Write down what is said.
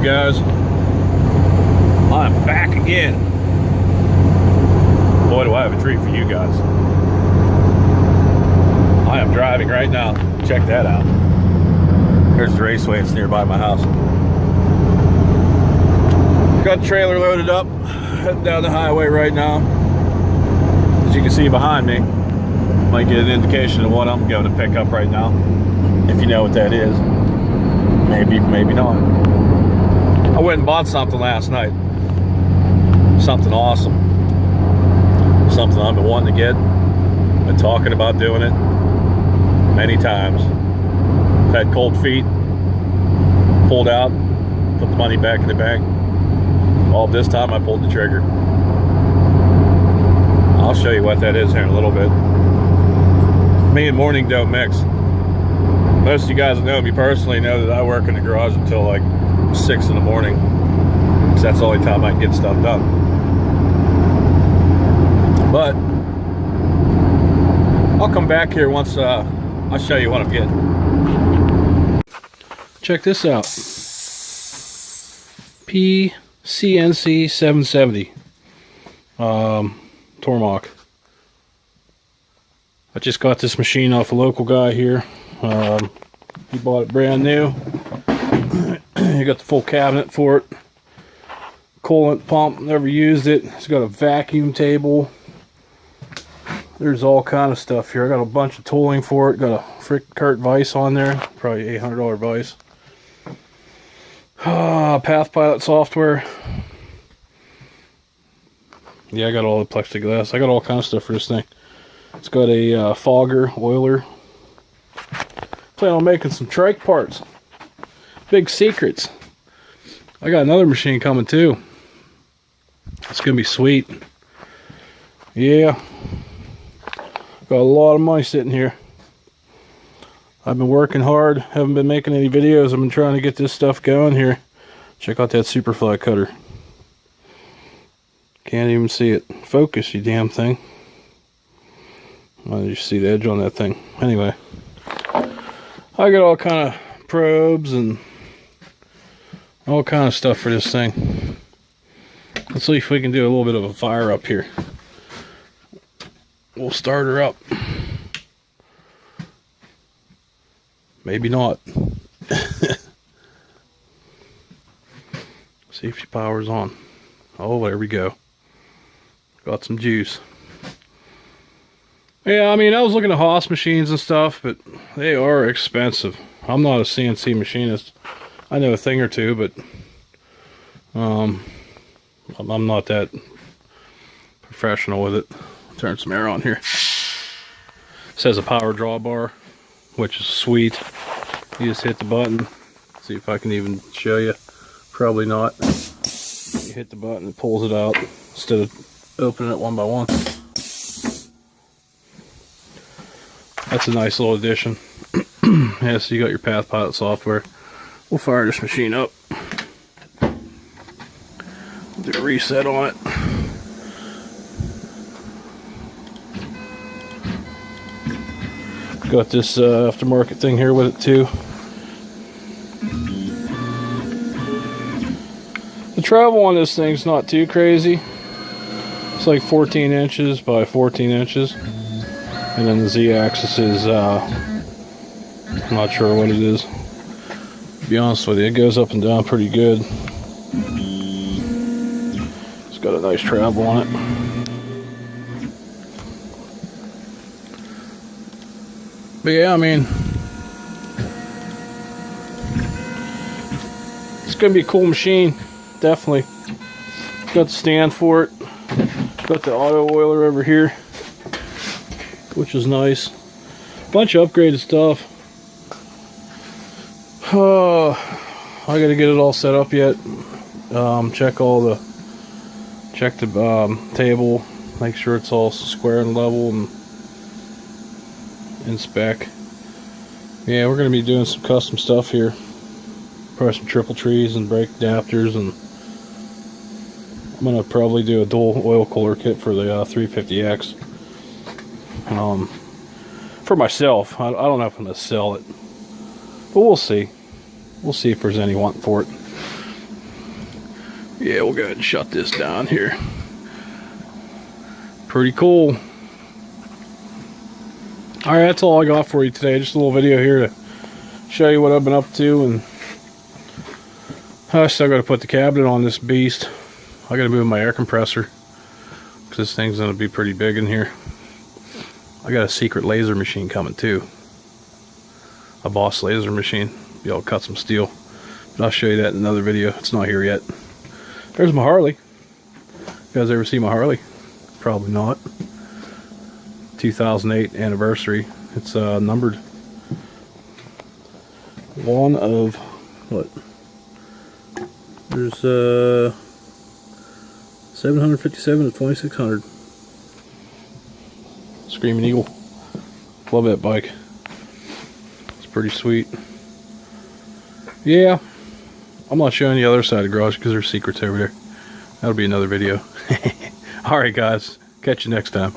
guys? I'm back again. Boy, do I have a treat for you guys. I am driving right now. Check that out. There's the raceway. It's nearby my house. Got the trailer loaded up. Heading down the highway right now. As you can see behind me, might get an indication of what I'm going to pick up right now. If you know what that is. Maybe, maybe not. I went and bought something last night. Something awesome. Something I've been wanting to get. Been talking about doing it many times. Had cold feet. Pulled out. Put the money back in the bank. All this time I pulled the trigger. I'll show you what that is here in a little bit. Me and morning don't mix. Most of you guys that know me personally know that I work in the garage until like 6 in the morning. Because that's the only time I can get stuff done. But I'll come back here once I'll show you what I'm getting. Check this out. Pcnc 770. Tormach. I just got this machine off a local guy here. He bought it brand new. You got the full cabinet for it. Coolant pump, never used it. It's got a vacuum table. There's all kind of stuff here. I got a bunch of tooling for it. Got a frick Kurt vise on there. Probably $800 vise. Path Pilot software. Yeah, I got all the plexiglass. I got all kind of stuff for this thing. It's got a fogger, oiler. Plan on making some trike parts. Big secrets. I got another machine coming too. It's gonna be sweet. Yeah. Got a lot of money sitting here. I've been working hard. Haven't been making any videos. I've been trying to get this stuff going here. Check out that Superfly cutter. Can't even see it. Focus, you damn thing. Why did you see the edge on that thing? Anyway. I got all kind of probes and all kind of stuff for this thing. Let's see if we can do a little bit of a fire up here. We'll start her up. Maybe not. See if she powers on. Oh, there we go. Got some juice. Yeah, I mean, I was looking at Haas machines and stuff, but they are expensive. I'm not a CNC machinist. I know a thing or two, but I'm not that professional with it. Turn some air on here. It says a power drawbar, which is sweet. You just hit the button. See if I can even show you. Probably not. You hit the button, it pulls it out instead of opening it one by one. That's a nice little addition. Yeah, so you got your Path Pilot software. We'll fire this machine up. Do a reset on it. Got this aftermarket thing here with it too. The travel on this thing's not too crazy. It's like 14 inches by 14 inches. And then the Z-axis is, I'm not sure what it is. To be honest with you, it goes up and down pretty good. It's got a nice travel on it. But yeah, I mean, it's going to be a cool machine, definitely. Got the stand for it. Got the auto oiler over here, which is nice. Bunch of upgraded stuff. I gotta get it all set up yet. Check the table, make sure it's all square and level and in spec. Yeah, we're gonna be doing some custom stuff here. Probably some triple trees and brake adapters, and I'm gonna probably do a dual oil cooler kit for the 350X. For myself. I don't know if I'm gonna sell it, but we'll see. We'll see if there's any want for it. Yeah, we'll go ahead and shut this down here. Pretty cool. Alright, that's all I got for you today. Just a little video here to show you what I've been up to. And I still got to put the cabinet on this beast. I got to move my air compressor because this thing's going to be pretty big in here. I got a secret laser machine coming too. A Boss laser machine. Be able to cut some steel. But I'll show you that in another video. It's not here yet. There's my Harley. You guys ever see my Harley? Probably not. 2008 anniversary. It's numbered. One of what? There's 757 to 2600. Screaming Eagle. Love that bike. It's pretty sweet. Yeah, I'm not showing you the other side of the garage because there's secrets over there. That'll be another video. Alright guys, catch you next time.